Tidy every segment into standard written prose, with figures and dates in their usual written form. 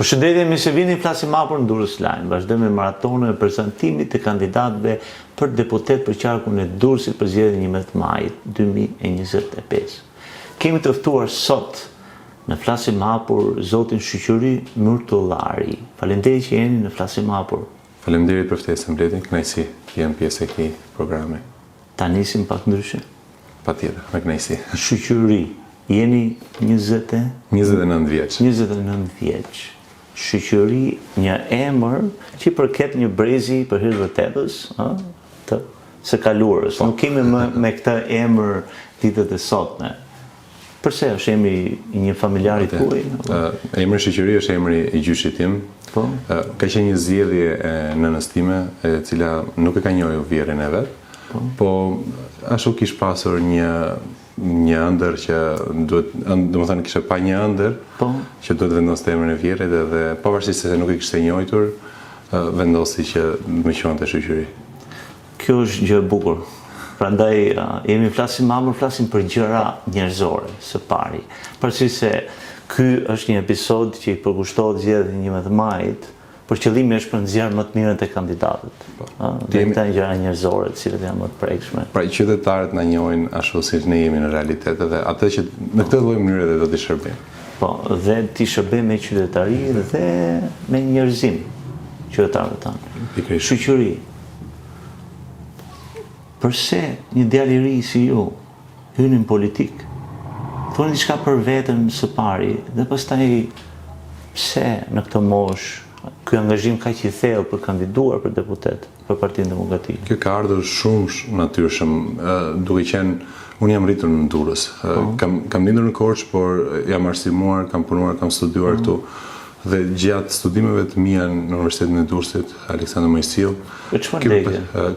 Përshëndetje, mirë se vini, flasim hapur në Durrës Line. Vazhdojmë me maratonën e prezantimit të kandidatëve për deputet për qarkun e Durrësit për zgjedhjen 11 majit 2025. Kemi të ftuar sot në flasim hapur zotin Shoqëri Myrtullari. Faleminderit që jeni në flasim hapur. Faleminderit për ftesën, Bletin, kënaqësi të jem pjesë e këtij programi. Ta nisim pak ndryshe? Patjetër, me kënaqësi. Shoqëri, jeni 29 vjeç. 29 vjeç. Shoqëri, një emër që përket një brezi për hir të vërtetës, të së kaluarës. Nuk kemi më me këtë emër ditët e sotme. Përse është emri i një familjarit tuaj? Emri Shoqëri është emri i gjyshit tim. Po. Ka qenë një zgjedhje e nënës time, e cila nuk e ka njohur vjerën e vet. Po ashtu kish pasur një ëndër që duhet, domethënë kisha pa një ëndër që duhet vendoste emrin e vjerit dhe pavarësisht se nuk e kishte njohur, vendosi që më quante Shoqëri. Kjo është gjë e bukur. Prandaj jemi flasim për gjëra njerëzore së pari. Pavarësisht se ky është një episod që i përkushtohet zgjedhjes 11 majit, por qëllimi është për nxjerrë më të mirën te kandidatët. Dhe këta janë gjëra njerëzore, të cilat janë më të prekshme. Pra qytetarët na njohin ashtu siç ne jemi në realitet dhe atë që në këtë lloj mënyre dhe do t'i shërbejmë. Po, dhe t'i shërbejmë me qytetari dhe me njerëzim qytetarëve tanë. Shoqëri. Përse një djalë i ri si ju hyn në politikë? Thoni diçka për veten së pari dhe pastaj pse në këtë moshë ky angazhim kaq i thellë për kandiduar për deputet për Partinë Demokratike? Kjo ka ardhur shumë natyrshëm, duke qenë unë jam rritur në Durrës. Kam lindur në Korçë, por jam arsimuar, kam punuar, kam studiuar këtu. Dhe gjatë studimeve të mia në Universitetin e Durrësit, Aleksandër Mojsiu,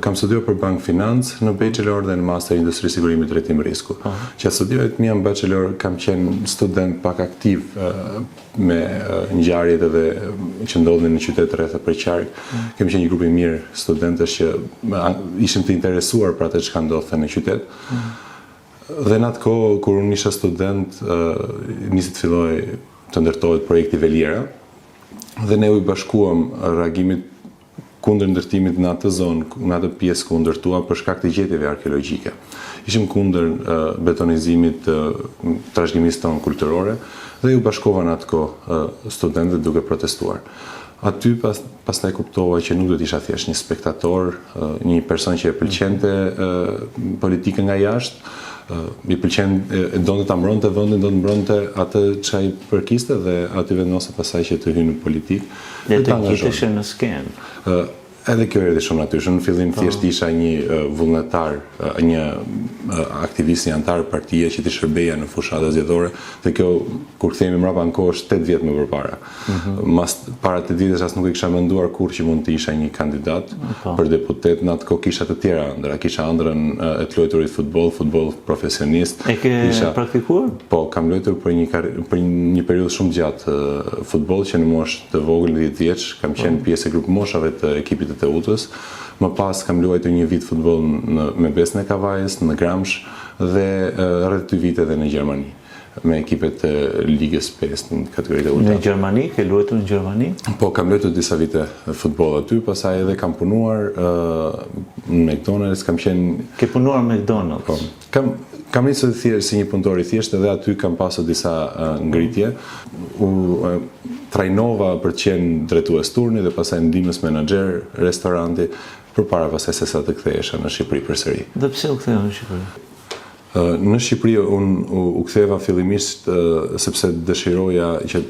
kam studiuar për bank financë në bachelor dhe në master industri sigurimit drejtim risku. Gjatë studimeve të mia në bachelor kam qenë student pak aktiv me ngjarjet edhe që ndodhin në qytet rreth për qark. Kemi qenë një grup i mirë studentësh që ishim të interesuar për atë çka ndodhte në qytet. Dhe në atë kohë kur unë isha student, nisi të filloi të ndërtohet projekti Veliera, dhe ne u bashkuam reagimit kundër ndërtimit në atë zonë, në atë pjesë ku ndërtua për shkak të gjetjeve arkeologjike. Ishim kundër betonizimit të trashëgimisë tonë kulturore dhe u bashkova në atë kohë studentët duke protestuar. Aty pastaj kuptova që nuk do të isha thjesht një spektator, një person që e pëlqente politikën nga jashtë, i pëlqen, donte ta mbronte vendin, do të mbronte atë çka i përkiste dhe aty vendosa pasaj që të hyjë në politikë. Dhe të ngriteshe në skenë. Edhe kjo erdhi shumë natyrshëm. Në fillim thjesht isha një vullnetar, një aktivist, një antar partie që t'i shërbeja në fushatat zgjedhore, dhe kjo kur kthehemi mbrapa në kohë është 8 vjet më përpara. Para 8 vitesh as nuk e kisha menduar kurrë që mund të isha një kandidat për deputet. Në atë kohë kisha të tjera ëndra. Kisha ëndrën e të luajturit futboll profesionist. E ke praktikuar? Po, kam luajtur për një periudhë shumë gjatë futboll që në moshë të vogël 10 vjeç, kam qenë pjesë e grup moshave të ekipit të Teutës. Më pas kam luajtur një vit futboll me Besën e Kavajës, në Gramsh, dhe rreth 2 vite edhe në Gjermani, me ekipet e Ligës 5 në kategoritë ulta. Në Gjermani, ke luajtur në Gjermani? Po, kam luajtur disa vite futboll aty, pastaj edhe kam punuar në McDonald's, kam qenë... Ke punuar në McDonald's? Po, kam nisur thjesht si një punëtor i thjesht, edhe aty kam pasur disa ngritje. Trajnova për të qenë drejtues turni dhe pastaj ndihmës menaxher restoranti, përpara pastaj se sa të kthehesha në Shqipëri përsëri. Dhe pse u ktheva në Shqipëri? Në Shqipëri unë u ktheva fillimisht sepse dëshiroja që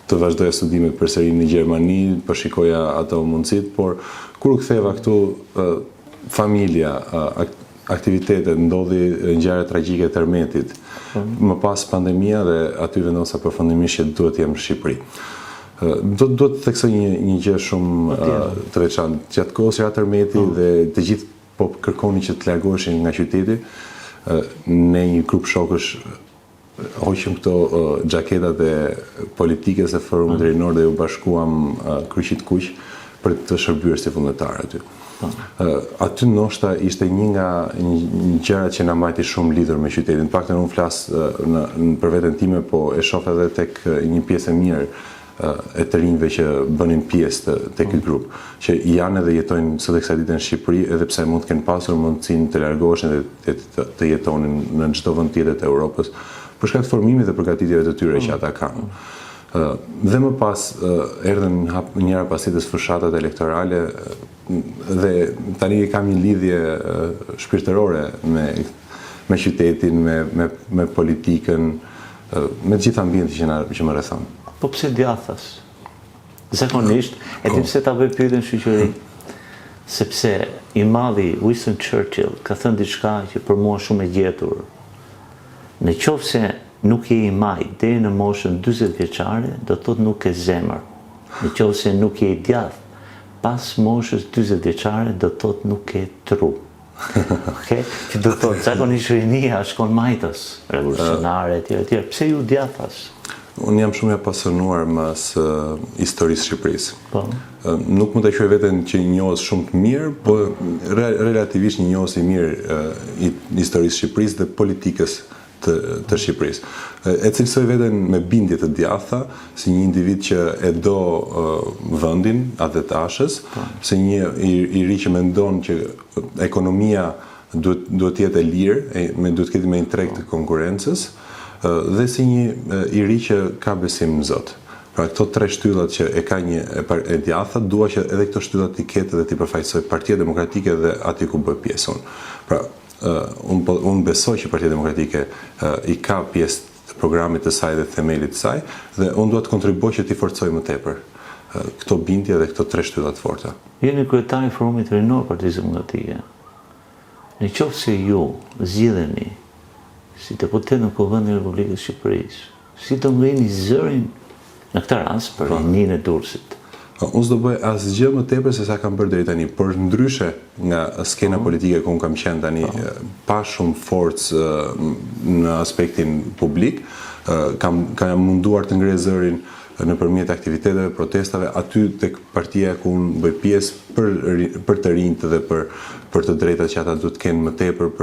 të vazhdoja studimet përsëri në Gjermani, përshikoja ato mundësitë, por kur u ktheva këtu, familja, aktivitetet, ndodhi ngjarje tragjike të Ermetit, më pas pandemia, dhe aty vendosa përfundimisht që duhet jem në Shqipëri. Duhet të theksoj një gjë shumë të veçantë. Gjatë kohës së Ermeti dhe të gjithë po kërkonin që të largoheshin nga qyteti, ne një grup shokësh hoqëm këto xhaketat e politikës e Forumit Rinor dhe u bashkuam kryqit kuq për të shërbyer si vullnetar aty. Aty ndoshta ishte një nga gjërat që na mbajti shumë lidhur me qytetin. Në paktën unë flas për veten time, po e shoh edhe tek një pjesë e mirë e të rinjve që bënin pjesë të këtë grup, që janë edhe jetojnë sot e kësaj dite në Shqipëri, edhe pse mund të kenë pasur mundësinë të largoheshin dhe të jetonin në çdo vend tjetër të Europës, për shkak të formimit dhe përgatitjeve të tyre që ata kanë. Dhe më pas erdhën njëra pas tjetrës fushatat elektorale dhe tani kam një lidhje shpirtërore me qytetin, me politikën, me të gjithë ambientin që më rrethon. Po pse djathas? Zakonisht, e di pse ta bëj pyetjen shoqëri, sepse i madhi Winston Churchill ka thënë diçka që për mua shumë e gjetur. Në qoftë se nuk je i majt deri në moshën 40 vjeçare, do thotë nuk ke zemër. Në qoftë se nuk je i djath pas moshës 40 vjeçare, do thotë nuk ke tru. Okay? Që do thotë zakonisht rinia shkon majtës, revolucionare etj. Pse ju djathas? Unë jam shumë i apasionuar mas historisë Shqipërisë. Po. Nuk mund të quaj veten që njohës shumë të mirë, po relativisht një njohës i mirë i historisë Shqipërisë dhe politikës të Shqipërisë. E cilësoj veten me bindje të djatha, si një individ që e do vendin atë të ashës, si një i ri që mendon që ekonomia duhet jetë e lirë, duhet ketë me intreg të konkurrencës, dhe si një i ri që ka besim në Zot. Pra këto tre shtyllat që e ka një e djatha, dua që edhe këto shtyllat t'i ketë dhe t'i përfaqësoj Partia Demokratike dhe aty ku bëj pjesë unë. Pra, unë besoj që Partia Demokratike i ka pjesë të programit të saj dhe themelit të saj, dhe unë dua të kontribuoj që t'i forcoj më tepër këto bindje dhe këto tre shtyllat forta. Jeni kryetari i Forumit Rinor Partisë Demokratike. Në qoftë se ju zgjidheni si deputet në Kuvendin e Republikës Shqipërisë, si të ngrini zërin në këtë rast për rininë e Durrësit? Unë s'do bëj asgjë më tepër se sa kam bërë deri tani, por ndryshe nga skena politike ku unë kam qenë tani pa shumë forcë në aspektin publik, kam munduar të ngrej zërin nëpërmjet aktiviteteve, protestave, aty tek partia ku unë bëj pjesë për të rinjt dhe për të drejtat që ata duhet të kenë më tepër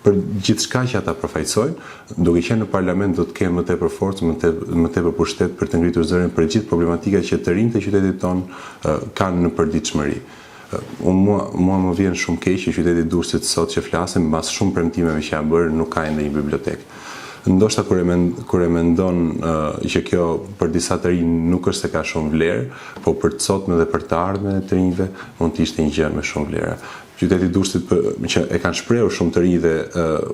për gjithçka që ata përfaqësojnë, duke qenë në parlament do të kenë më tepër forcë, më tepër pushtet për të ngritur zërin për gjithë problematikat që të rinjt e qytetit tonë kanë në përditshmëri. Mua më vjen shumë keq që qyteti Durrësit sot që flasim mbas shumë premtimeve që janë bërë nuk ka ndonjë bibliotekë. Ndoshta kur e mendon që kjo për disa të rinj nuk është se ka shumë vlerë, po për të sotme dhe për të ardhmen e të rinjve mund të ishte një gjë me shumë vlera. Qyteti Durrësit që e kanë shprehur shumë të rinj dhe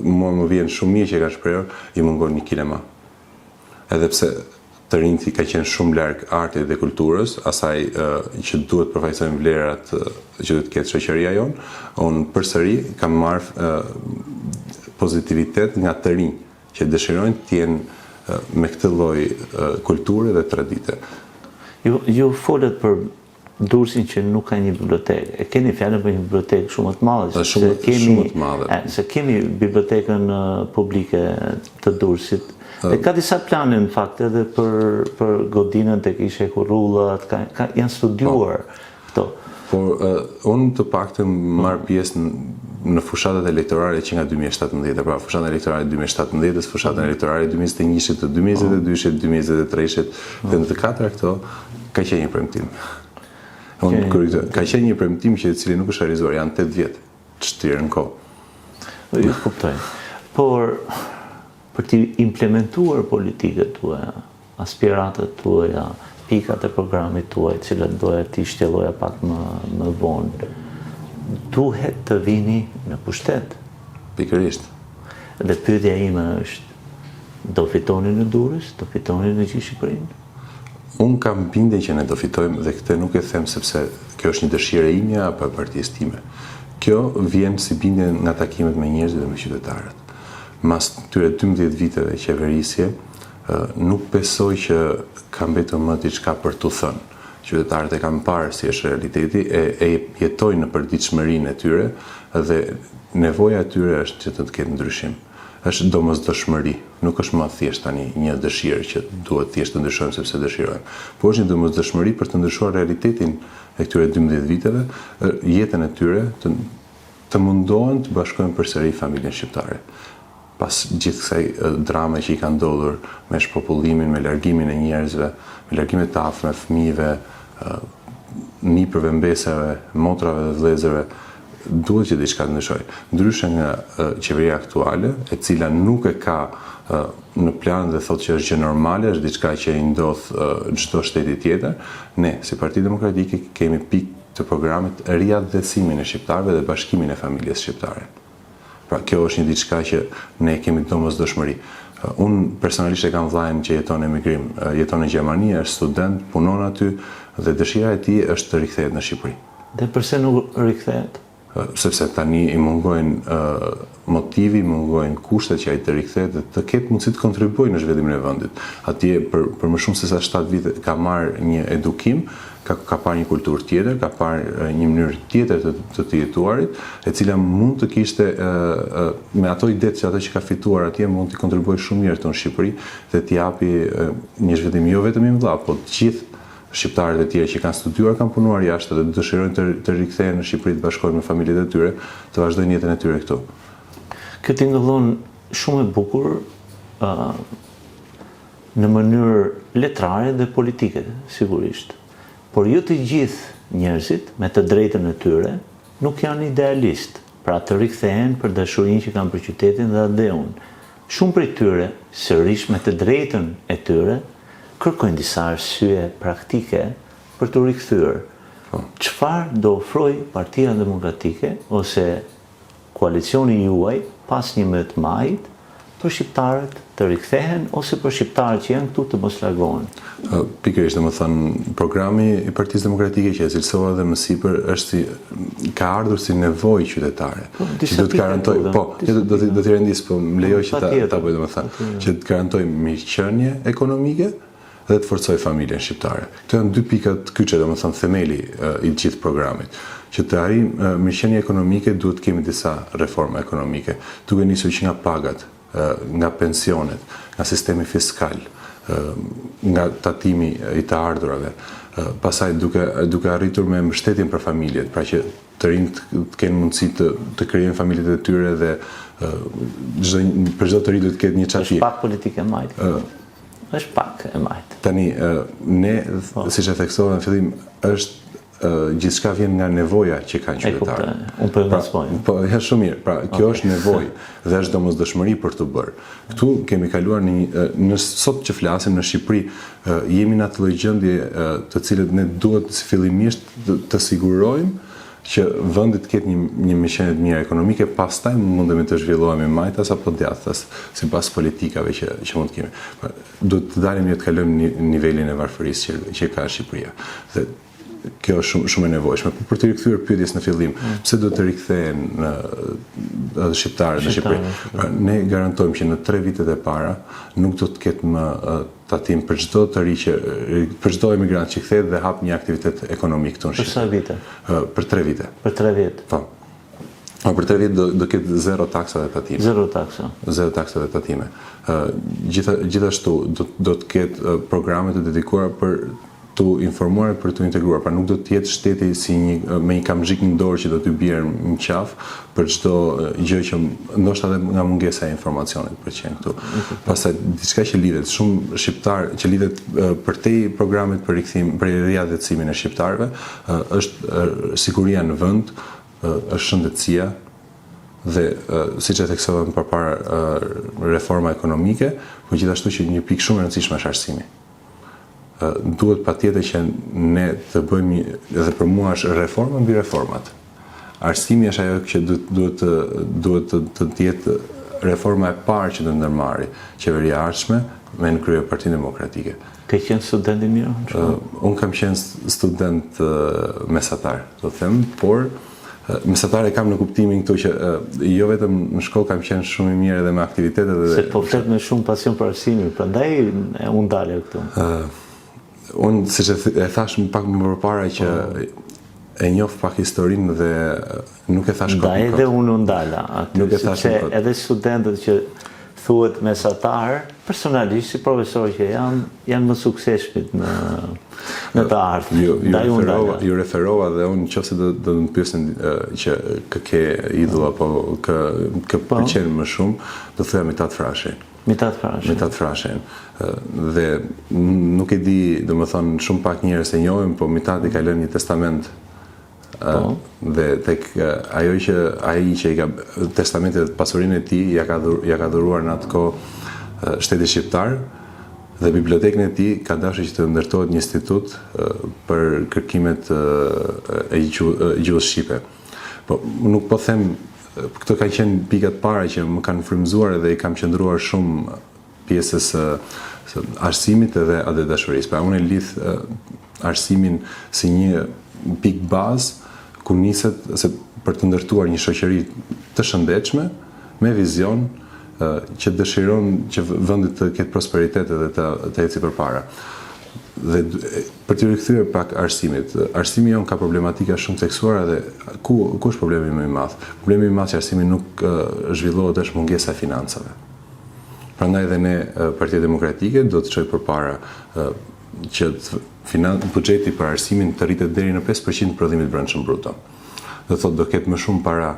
mua më vjen shumë mirë që e kanë shprehur, i mungon një kilema. Edhe pse të rinjt i ka qenë shumë larg artit dhe kulturës, asaj që duhet përfaqësojnë vlerat që duhet të ketë shoqëria jonë, unë përsëri kam marrë pozitivitet nga të rinj që dëshirojnë të jenë me këtë lloj kulture dhe tradite. Ju folet për Durrësin që nuk ka një bibliotekë. E keni fjalën për një bibliotekë shumë të madhe. Shumë të madhe. Se kemi bibliotekën publike të Durrësit. Dhe ka disa plane në fakt edhe për godinën tek Shehu Rullat, janë studiuar këto. Por unë të paktën marr pjesë në fushatat elektorale që nga 2017, pra fushatën elektorale 2017, fushatën elektorale 2021, të 2022, 2023, dhe në të katra këto ka qenë një premtim. Ka qenë një premtim që cili nuk është realizuar, janë 8 vjet të shtirë në kohë. Ju kuptoj. Por për të implementuar politikët tuaja, aspiratat tuaja, pikat e programit tuaj, cilat doja t'i shtjelloja pak më vonë, duhet të vini në pushtet. Pikërisht. Dhe pyetja ime është, do fitoni në Durrës, do fitoni në gjithë Shqipërinë? Unë kam bindje që ne do fitojmë dhe këtë nuk e them sepse kjo është një dëshirë ime apo e partisë time. Kjo vjen si bindje nga takimet me njerëzit dhe me qytetarët. Mas këtyre 12 viteve qeverisje, nuk besoj që ka mbetur më diçka për t'u thënë. Qytetarët e kanë parë si është realiteti, e jetojnë në përditshmërinë e tyre dhe nevoja e tyre është që të ketë ndryshim. Është domosdoshmëri, nuk është më thjesht tani një dëshirë që duhet thjesht të ndryshojmë sepse dëshirojmë. Po është një domosdoshmëri për të ndryshuar realitetin e këtyre 12 viteve, jetën e tyre të mundohen të bashkojnë përsëri familjen shqiptare. pas gjithë kësaj drame që i ka ndodhur me shpopullimin, me largimin e njerëzve, me largimin e të afërmve, fëmijëve, nipërve, mbesave, motrave dhe vëllezërve, duhet që diçka të ndryshojë. Ndryshe nga qeveria aktuale, e cila nuk e ka në plan dhe thotë që është gjë normale, është diçka që i ndodh çdo shteti tjetër, ne si Parti Demokratike kemi pikë të programit riaddhesimin e shqiptarëve dhe bashkimin e familjes shqiptare. Pra kjo është një diçka që ne kemi domosdoshmëri. Unë personalisht e kam vllajën që jeton emigrim, jeton në Gjermani, është student, punon aty dhe dëshira e tij është të rikthehet në Shqipëri. Dhe pse nuk rikthehet? Sepse tani i mungojnë motivi, mungojnë kushtet që ai të rikthehet dhe të ketë mundësi të kontribuojë në zhvillimin e vendit. Atje për më shumë se sa 7 vite ka marrë një edukim, ka parë një kulturë tjetër, ka parë një mënyrë tjetër të jetuarit, e cila mund të kishte me ato idetë që ato që ka fituar atje mund të kontribuojë shumë mirë në Shqipëri dhe t'i japi një zhvillim jo vetëm i madh, por të gjithë shqiptarët e tjerë që kanë studiuar, kanë punuar jashtë dhe dëshirojnë të rikthehen në Shqipëri, të bashkohen me familjet e tyre, të vazhdojnë jetën e tyre këtu. Kjo tingëllon shumë e bukur në mënyrë letrare dhe politike, sigurisht. Por jo të gjithë njerëzit me të drejtën e tyre nuk janë idealist, pra të rikthehen për dashurinë që kanë për qytetin dhe adeun. Shumë prej tyre, sërish me të drejtën e tyre, kërkojnë disa arsye praktike për të rikthyer. Çfarë do ofroj Partia Demokratike ose koalicioni juaj pas 11 majit për shqiptarët të rikthehen ose për shqiptarët që janë këtu të mos largohen? Pikërisht, domethënë, programi i Partisë Demokratike që e cilësova dhe më sipër ka ardhur si nevojë qytetare. Që do të garantoj, do t'i rendis, po më lejoj që ta bëj domethënë, që të garantoj mirëqenie ekonomike dhe të forcoj familjen shqiptare. Këto janë dy pikat kyçe, domethënë themeli i gjithë programit. Që të arrijmë mirëqenie ekonomike duhet kemi disa reforma ekonomike, duke nisur që nga pagat, nga pensionet, nga sistemi fiskal, nga tatimi i të ardhurave, pasaj duke arritur me mbështetjen për familjet, pra që të rinjt të kenë mundësi të krijojnë familjet e tyre dhe për çdo të ri duhet të ketë një çafi. Është pak politike e majtë. Është pak e majtë. Tani, ne, siç e theksova në fillim, është gjithçka vjen nga nevoja që kanë qytetarët. Unë po e ngacmoj. Po, është shumë mirë. Pra, kjo është nevojë dhe është domosdoshmëri për të bërë. Këtu kemi kaluar në sot që flasim në Shqipëri, jemi në atë lloj gjendje të cilët ne duhet si fillimisht të sigurojmë që vendi të ketë një mirëqenie të mirë ekonomike, pastaj mundemi të zhvillohemi majtas apo djathtas, sipas politikave që mund të kemi. Duhet të dalim të kalojmë nivelin e varfërisë që ka Shqipëria. Dhe kjo është shumë e nevojshme. Për të rikthyer pyetjes në fillim, pse do të rikthehen shqiptarët në Shqipëri? Pra, ne garantojmë që në 3 vitet e para nuk do të ketë më tatim për çdo të ri për çdo emigrant që kthehet dhe hap një aktivitet ekonomik këtu në Shqipëri. Për sa vite? Për 3 vite. Për 3 vjet. Po. Për 3 vjet do ketë zero taksa dhe tatime. Zero taksa. Zero taksa dhe tatime. Gjithashtu do të ketë programe të dedikuara për të informuar për të integruar, pra nuk do të jetë shteti si me një kamzhik në dorë që do t'y bjerë në qafë për çdo gjë që ndoshta edhe nga mungesa e informacionit për që janë këtu. Pastaj diçka që lidhet shumë shqiptar, që lidhet përtej programit për rikthim, për riaddhesimin e shqiptarëve, është siguria në vend, është shëndetësia dhe siç e theksova më përpara reforma ekonomike, por gjithashtu që një pikë shumë e rëndësishme është arsimi. Duhet patjetër që ne të bëjmë, dhe për mua është reforma mbi reformat. Arsimi është ajo që duhet të jetë reforma e parë që do ndërmarrë qeveria e ardhshme me në krye Partinë Demokratike. Ke qenë student i mirë? Unë kam qenë student mesatar, do të them, por mesatar e kam në kuptimin këtu që jo vetëm në shkollë kam qenë shumë i mirë edhe me aktivitetet. Se po flet me shumë pasion për arsimin, prandaj unë dalja këtu. Unë, siç e thash pak më përpara, që e njoh pak historinë dhe nuk e thash kot. Edhe unë ndala aty, sepse edhe studentët që thuhet mesatar, personalisht si profesor që janë më suksesshmit në të ardhmen. Ju referova dhe unë nëse do të më pyesin që ke idhull apo kë pëlqen më shumë, do thoya Mithat Frashën. Mithat Frashën. Dhe nuk e di, domethënë shumë pak njerëz e njohin, po Mithat i ka lënë një testament. Dhe tek ajo që ai që i ka testamentet pasurinë e tij ja ka dhuruar në atë kohë shteti shqiptar, dhe bibliotekën e tij ka dashur që të ndërtohet një institut për kërkimet e gjuhës shqipe. Po nuk po them, këto kanë qenë pikat para që më kanë frymëzuar dhe i kam qendruar shumë pjesës së arsimit edhe atë dashurisë. Pra unë e lidh arsimin si një pikë bazë ku niset për të ndërtuar një shoqëri të shëndetshme, me vizion që dëshiron që vendi të ketë prosperitet dhe të ecë përpara. Dhe për të rikthyer pak arsimit, arsimi jon ka problematika shumë theksuara dhe ku është problemi më i madh? Problemi i madh që arsimi nuk zhvillohet është mungesa e financave. Prandaj edhe ne, Partia Demokratike, do të çojë përpara që buxheti për arsimin të rritet deri në 5% prodhimit brendshëm bruto. Do thotë do ketë më shumë para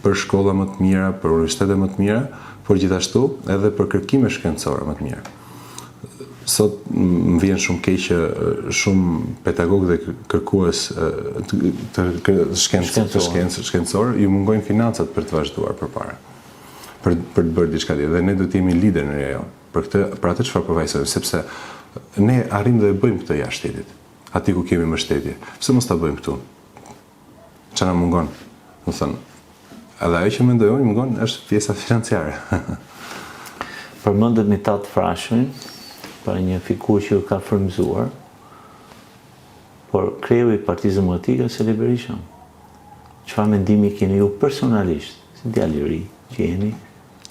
për shkolla më të mira, për universitete më të mira, por gjithashtu edhe për kërkime shkencore më të mira. Sot më vjen shumë keq që shumë pedagogë dhe kërkues të shkencë shkencore ju mungojnë financat për të vazhduar përpara, për të bërë diçka tjetër. Dhe ne do të jemi lider në rajon për atë çfarë përfaqësojmë, sepse ne arrim dhe bëjmë këtë jashtë shtetit, aty ku kemi mbështetje. Pse mos ta bëjmë këtu? Çfarë na mungon? Do thënë, edhe ajo që mendoj unë mungon është pjesa financiare. Përmendet Mithat Frashën, për një figurë që ka frymëzuar, por kreu i Partisë Demokratike është Sali Berisha. Çfarë mendimi keni ju personalisht, si djalë i ri që jeni,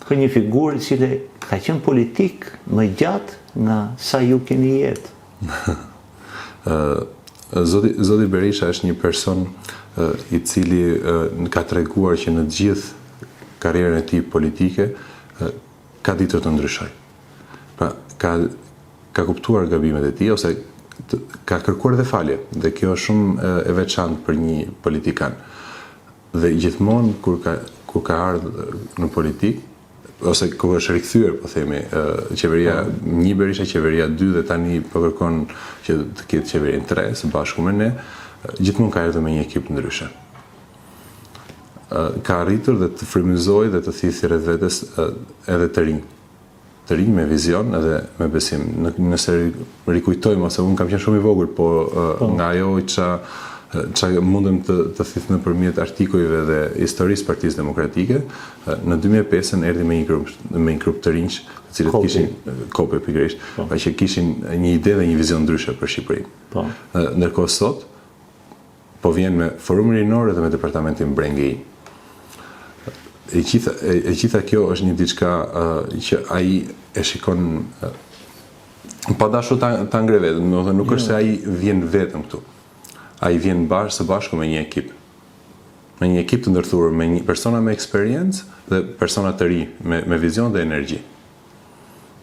për një figurë e cila ka qenë politik më gjatë nga sa ju keni jetë? Zoti Berisha është një person i cili ka treguar që në gjithë karrierën e tij politike ka ditur të ndryshojë. Pra, ka kuptuar gabimet e tij ose ka kërkuar dhe falje, dhe kjo është shumë e veçantë për një politikan. Dhe gjithmonë kur ka ardhur në politikë, ose kur është rikthyer, po themi, qeveria 1 Berisha, qeveria 2 dhe tani po kërkon që të ketë qeverinë 3 së bashku me ne, gjithmonë ka ardhur me një ekip ndryshe. Ka arritur dhe të frymëzojë dhe të thithë rreth vetes edhe të rinj me vizion edhe me besim. Nëse rikujtojmë, ose unë kam qenë shumë i vogël, po nga ajo që mundem të thith nëpërmjet artikujve dhe historisë Partisë Demokratike, në 2005 erdhi me një grup të rinj, të cilët kishin Kope pikërisht, pa që kishin një ide dhe një vizion ndryshe për Shqipërinë. Ndërkohë sot po vjen me forumin rinor dhe me departamentin Brengëi. E gjitha kjo është një diçka që ai e shikon pa dashur ta ngre vetëm, domethënë nuk është se ai vjen vetëm këtu. Ai vjen së bashku me një ekip. Me një ekip të ndërthurur, me një persona me eksperiencë dhe persona të ri me vizion dhe energji.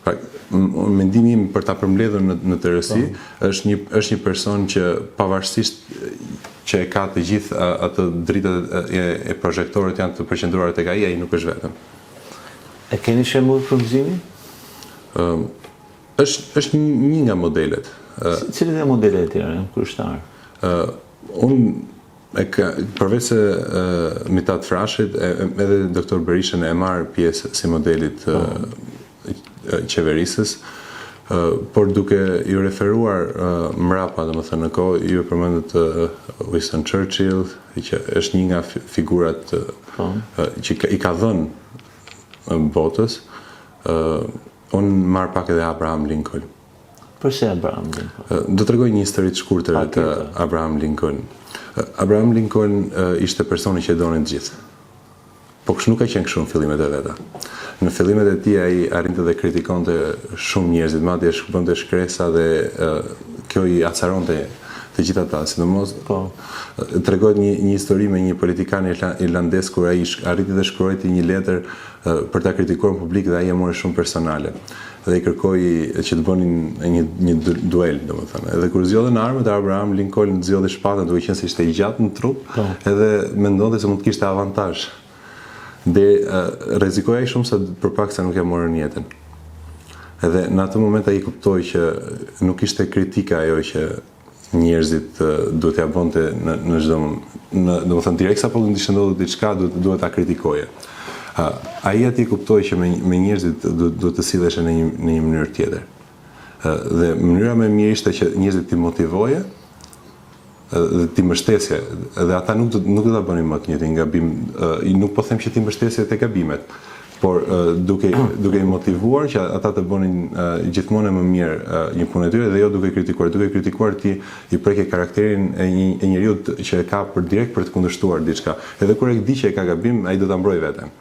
Pra, mendimi im për ta përmbledhur në tërësi është një person që pavarësisht që e ka të gjithë atë dritat e projektorit janë të përqendruara tek ai nuk është vetëm. E keni shembull frymëzimi? Është një nga modelet. Cilat janë modelet e tjera kryeshtar? Unë përveç se Mithat Frashit, edhe doktor Berishën e marr pjesë si modelit qeverisës, por duke ju referuar mrapa, domethënë në kohë, ju përmendet Winston Churchill, që është një nga figurat që i ka dhënë botës. Unë marr pak edhe Abraham Lincoln. Përse Abraham Lincoln? Do t'rregoj një histori të shkurtër të Abraham Lincoln. Abraham Lincoln ishte personi që e donin të gjithë. Po kështu nuk ka qenë kështu në fillimet e veta. Në fillimet e tij ai arrinte dhe kritikonte shumë njerëzit, madje bënte shkresa dhe kjo i acaronte të gjitha ata, sidomos tregohet një histori me një politikan irlandez kur ai arriti të shkruajti një letër për ta kritikuar në publik dhe ai e mori shumë personale. Dhe i kërkoi që të bënin një duel, domethënë. Edhe kur zgjodhen armët, Abraham Lincoln zgjodhi shpatën duke qenë se ishte i gjatë në trup, edhe mendonte se mund të kishte avantazh. Dhe rrezikoi ai shumë se përpaksa nuk e morën jetën. Edhe në atë moment ai kuptoi që nuk ishte kritika ajo që njerëzit duhet ja bënte në çdo domethënë direkt sapo ndishte ndodhur diçka duhet ta kritikoje. Ai aty kuptoi që me njerëzit duhet të sillesh në një mënyrë tjetër. Dhe mënyra më e mirë ishte që njerëzit t'i motivoje dhe t'i mbështesje, dhe ata nuk do ta bënin më të njëjtin gabim. Nuk po them që t'i mbështesje te gabimet, por duke i motivuar që ata të bënin gjithmonë më mirë një punë e tyre dhe jo duke kritikuar ti i preke karakterin e një njeriu që e ka direkt për të kundërshtuar diçka. Edhe kur e di që e ka gabim, ai do ta mbrojë veten.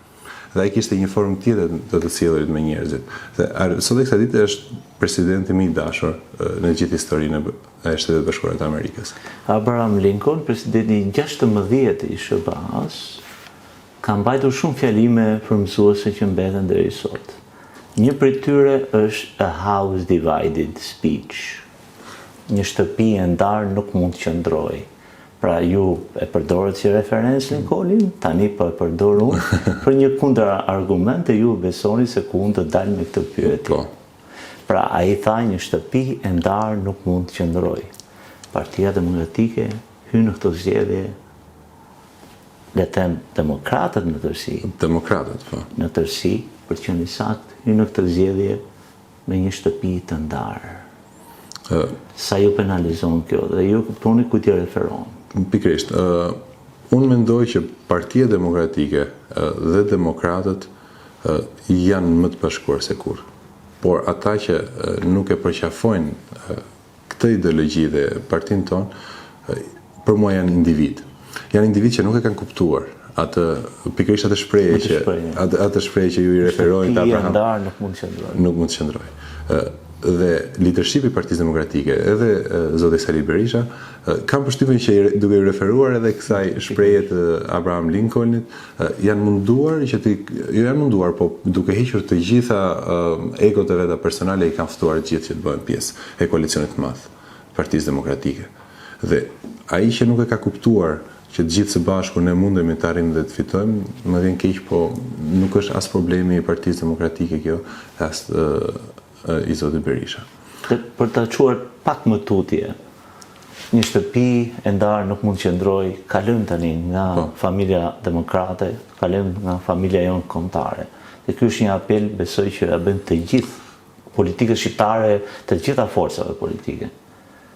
Dhe ai kishte një formë tjetër të sjellurit me njerëzit. Dhe sot e kësaj dite është presidenti më i dashur në gjithë historinë e Shtetit Bashkuar të Amerikës. Abraham Lincoln, presidenti i 16 i SBA-s, ka mbajtur shumë fjalime për mësuese që mbeten deri sot. Një prej tyre është a house divided speech. Një shtëpi e ndarë nuk mund të qëndrojë. Pra ju e përdorët si referencë Lincolnin, tani po e përdor unë për një kundër argument e ju besoni se ku unë të dalë me këtë pyetje. Pra ai tha një shtëpi e ndarë nuk mund të qëndrojë. Partia Demokratike hyn në këtë zgjedhje, le të them demokratët në tërësi. Demokratët, po. Në tërësi, për të qenë saktë, hyn në këtë zgjedhje me një shtëpi të ndarë. Sa ju penalizon kjo dhe ju kuptoni ku t'i referon? Pikërisht, unë mendoj që Partia Demokratike dhe demokratët janë më të bashkuar se kur. Por ata që nuk e përqafojnë këtë ideologji dhe partinë tonë, për mua janë individ. Janë individ që nuk e kanë kuptuar pikërisht atë shprehje që ju i referojnë të Abraham. Shtëpia ndarë nuk mund të qëndrojë. Dhe leadershipi i Partisë Demokratike edhe zoti Sali Berisha kanë përshtypjen që duke i referuar edhe kësaj shprehje të Abraham Lincolnit janë munduar, po duke hequr të gjitha egot e veta personale i kanë ftuar të gjithë që të bëhen pjesë e koalicionit të madh Partisë Demokratike. Dhe ai që nuk e ka kuptuar që të gjithë së bashku ne mundemi të arrijmë dhe të fitojmë, më vjen keq, po nuk është as problemi i Partisë Demokratike kjo, as i zotit Berisha. Për të quar pak më tutje, një shtëpi e ndarë nuk mund të qëndrojë, kalojmë tani nga familja demokrate, kalojmë nga familja jonë kombëtare. Dhe ky është një apel, besoj që ja bën të gjithë politikët shqiptare, të gjitha forcave politike.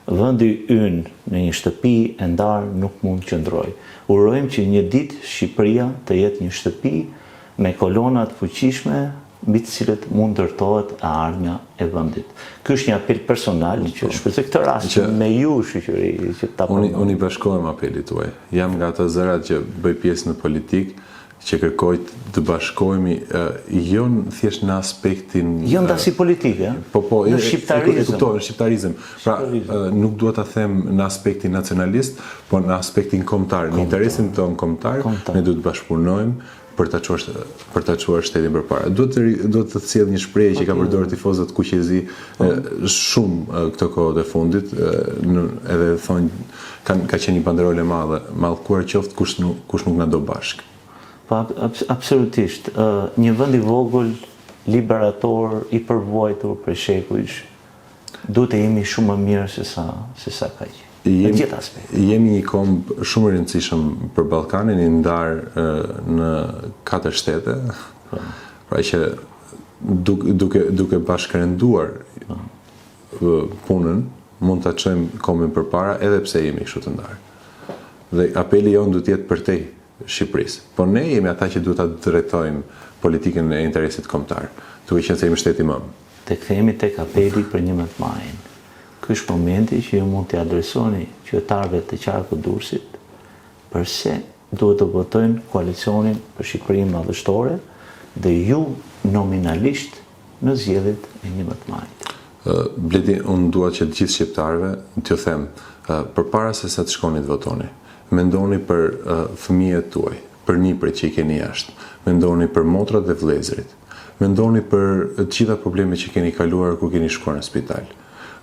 Vendi ynë në një shtëpi e ndarë nuk mund të qëndrojë. Urojmë që një ditë Shqipëria të jetë një shtëpi me kolona të fuqishme mbi të cilët mund ndërtohet e ardhmja e vendit. Ky është një apel personal që shpresoj këtë rast me ju shoqëri që ta pranoj. Unë i bashkohem apelit tuaj. Jam nga ato zërat që bëj pjesë në politikë, që kërkoj të bashkohemi jo thjesht në aspektin jo ndasi politike, në shqiptarizëm. Në shqiptarizëm. Pra nuk dua ta them në aspektin nacionalist, por në aspektin kombëtar, në interesin tonë kombëtar, ne duhet të bashkëpunojmë për ta çuar shtetin përpara. Duhet të sjell një shprehje që ka përdorur tifozët kuqezi shumë këto kohët e fundit, edhe thonë ka qenë një banderole e madhe, mallkuar qoftë kush nuk na do bashk. Po absolutisht, një vend i vogël, liberator, i përvojtur për shekujsh, duhet të jemi shumë më mirë se sa kaq. Në gjithë aspekte. Jemi një kombë shumë e rëndësishëm për Ballkanin, i ndarë në 4 shtete, pra që duke bashkërenduar punën, mund ta çojmë kombën përpara edhe pse jemi kështu të ndarë. Dhe apeli jonë duhet të jetë përtej Shqipërisë. Po ne jemi ata që duhet ta drejtojmë politikën e interesit kombëtar, duke qenë se jemi shteti më. Të kthehemi tek apeli për një më të majën. Ky është momenti që ju mund t'i adresoni qytetarëve të qarkut Durrësit përse duhet të votojnë koalicionin për Shqipërinë madhështore dhe ju nominalisht në zgjedhjet e 11 majit. Bledi, unë dua që të gjithë shqiptarëve t'ju them, përpara se sa të shkoni të votoni, mendoni për fëmijët tuaj, për nipërit që i keni jashtë, mendoni për motrat dhe vëllezërit, mendoni për të gjitha problemet që keni kaluar kur keni shkuar në spital,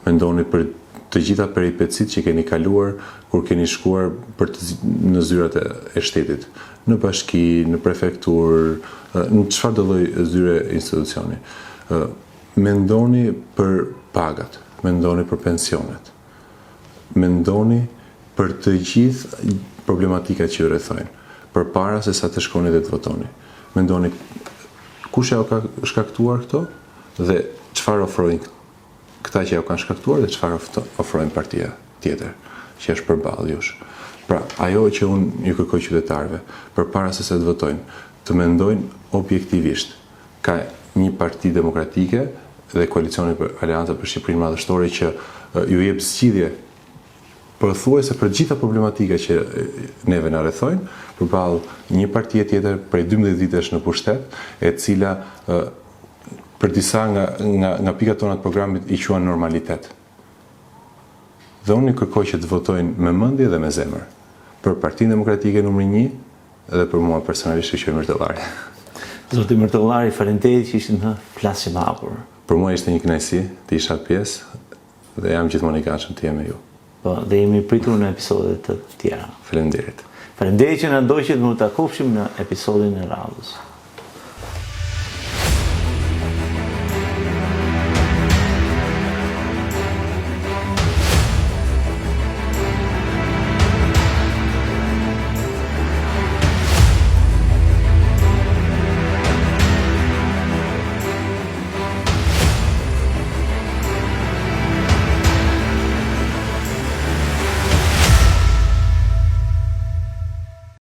mendoni për të gjitha peripetësit që keni kaluar kur keni shkuar në zyrat e shtetit, në bashki, në prefektur, në çfarëdo lloj zyre institucioni. Mendoni për pagat, mendoni për pensionet, mendoni për të gjithë problematikat që ju rrethojnë, përpara se sa të shkoni dhe të votoni. Mendoni kush ja ka shkaktuar këto dhe çfarë ofrojnë këta që ja kanë shkaktuar dhe çfarë ofrojnë partia tjetër që është përballë jush. Pra, ajo që unë ju kërkoj qytetarëve, përpara se të votojnë, të mendojnë objektivisht. Ka një parti demokratike dhe koalicioni për Aleanca për Shqipërinë Madhështore që ju jep zgjidhje pothuajse për gjitha problematika që neve na rrethojnë, përballë një partie tjetër prej 12 vitesh në pushtet, e cila për disa nga pikat tona të programit i quan normalitet. Dhe unë i kërkoj që të votojnë me mendje dhe me zemër për Partinë Demokratike numri 1 dhe për mua personalisht që Mërtellari. Zoti Mërtellari, faleminderit që ishte në Flasim Hapur. Për mua ishte një kënaqësi të isha pjesë dhe jam gjithmonë i gatshëm të jem me ju. Po, dhe jemi pritur në episode të tjera. Faleminderit. Faleminderit që na ndoqët, më takofshim në episodin e radhës.